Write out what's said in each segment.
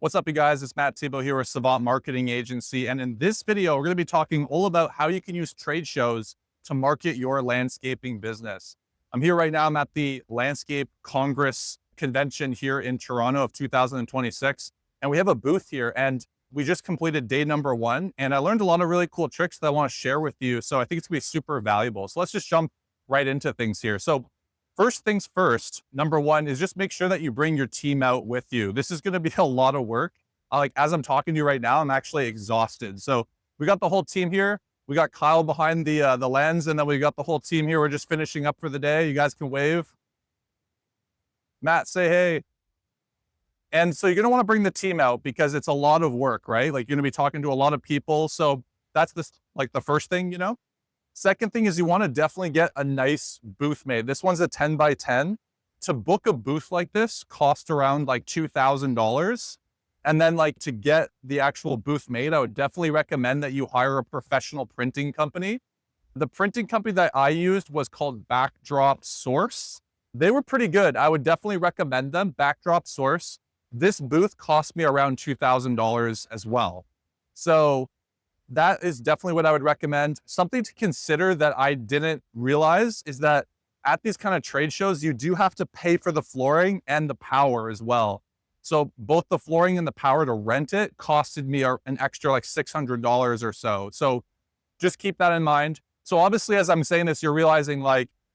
What's up, you guys? It's Matt Thibeau here with Savant Marketing Agency. And in this video, we're going to be talking all about how you can use trade shows to market your landscaping business. I'm here right now. I'm at the Landscape Congress Convention here in Toronto of 2026. And we have a booth here and we just completed day number 1. And I learned a lot of really cool tricks that I want to share with you. So I think it's going to be super valuable. So let's just jump right into things here. So first things first, number 1 is just make sure that you bring your team out with you. This is going to be a lot of work. As I'm talking to you right now, I'm actually exhausted. So we got the whole team here. We got Kyle behind the lens, and then we got the whole team here. We're just finishing up for the day. You guys can wave. Matt, say hey. And so you're going to want to bring the team out because it's a lot of work, right? Like you're going to be talking to a lot of people. So that's the first thing, Second thing is you want to definitely get a nice booth made. This one's a 10 by 10. To book a booth like this costs around like $2,000. And then to get the actual booth made, I would definitely recommend that you hire a professional printing company. The printing company that I used was called Backdrop Source. They were pretty good. I would definitely recommend them, Backdrop Source. This booth cost me around $2,000 as well. So that is definitely what I would recommend. Something to consider that I didn't realize is that at these kind of trade shows, you do have to pay for the flooring and the power as well. So both the flooring and the power to rent it costed me an extra like $600 or so. So just keep that in mind. So obviously, as I'm saying this, you're realizing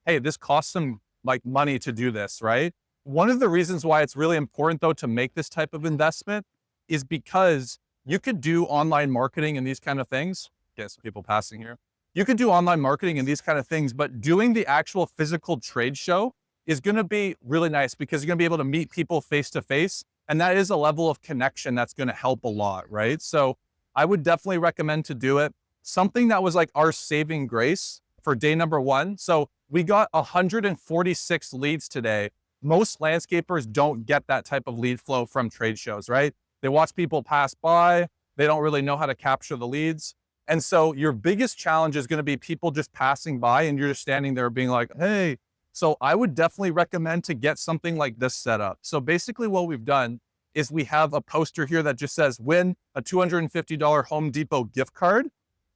hey, this costs some money to do this, right? One of the reasons why it's really important though to make this type of investment is because you could do online marketing and these kind of things. Get some people passing here. You could do online marketing and these kind of things, but doing the actual physical trade show is going to be really nice because you're going to be able to meet people face to face. And that is a level of connection that's going to help a lot, right? So I would definitely recommend to do it. Something that was like our saving grace for day number 1. So we got 146 leads today. Most landscapers don't get that type of lead flow from trade shows, right? They watch people pass by. They don't really know how to capture the leads. And so your biggest challenge is going to be people just passing by and you're just standing there being like, hey. So I would definitely recommend to get something like this set up. So basically what we've done is we have a poster here that just says win a $250 Home Depot gift card.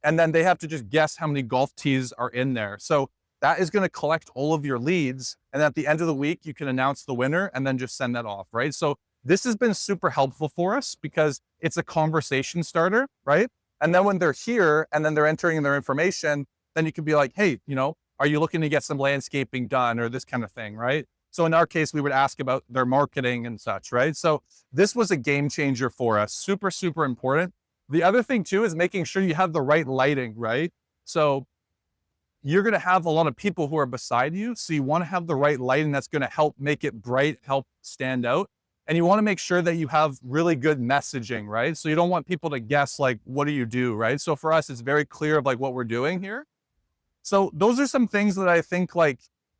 And then they have to just guess how many golf tees are in there. So that is going to collect all of your leads. And at the end of the week, you can announce the winner and then just send that off, right? So this has been super helpful for us because it's a conversation starter, right? And then when they're here and then they're entering their information, then you can be like, hey, are you looking to get some landscaping done or this kind of thing, right? So in our case, we would ask about their marketing and such, right? So this was a game changer for us. Super, super important. The other thing too is making sure you have the right lighting, right? So you're going to have a lot of people who are beside you. So you want to have the right lighting that's going to help make it bright, help stand out. And you want to make sure that you have really good messaging, right? So you don't want people to guess what do you do, right? So for us, it's very clear of what we're doing here. So those are some things that I think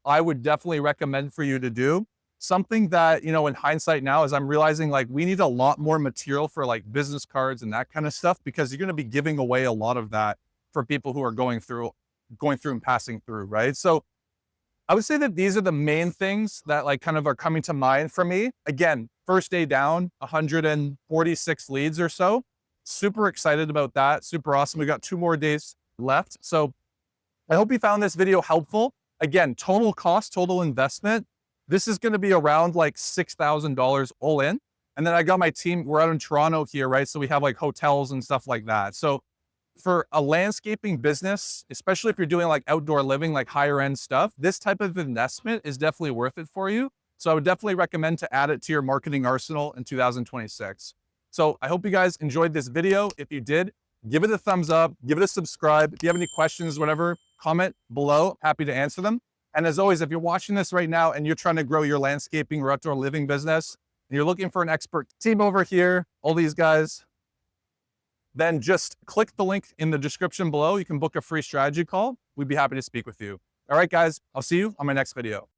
I would definitely recommend for you to do. Something that, in hindsight now is I'm realizing we need a lot more material for business cards and that kind of stuff, because you're going to be giving away a lot of that for people who are going through and passing through, right? So I would say that these are the main things that kind of are coming to mind for me. Again, first day down, 146 leads or so. Super excited about that. Super awesome. We got 2 more days left. So I hope you found this video helpful. Again, total cost, total investment. This is going to be around $6,000 all in. And then I got my team, we're out in Toronto here, right? So we have hotels and stuff like that. So for a landscaping business, especially if you're doing outdoor living, higher end stuff, this type of investment is definitely worth it for you. So I would definitely recommend to add it to your marketing arsenal in 2026. So I hope you guys enjoyed this video. If you did, give it a thumbs up, give it a subscribe. If you have any questions, whatever, comment below. Happy to answer them. And as always, if you're watching this right now and you're trying to grow your landscaping or outdoor living business, and you're looking for an expert team over here, all these guys, then just click the link in the description below. You can book a free strategy call. We'd be happy to speak with you. All right, guys, I'll see you on my next video.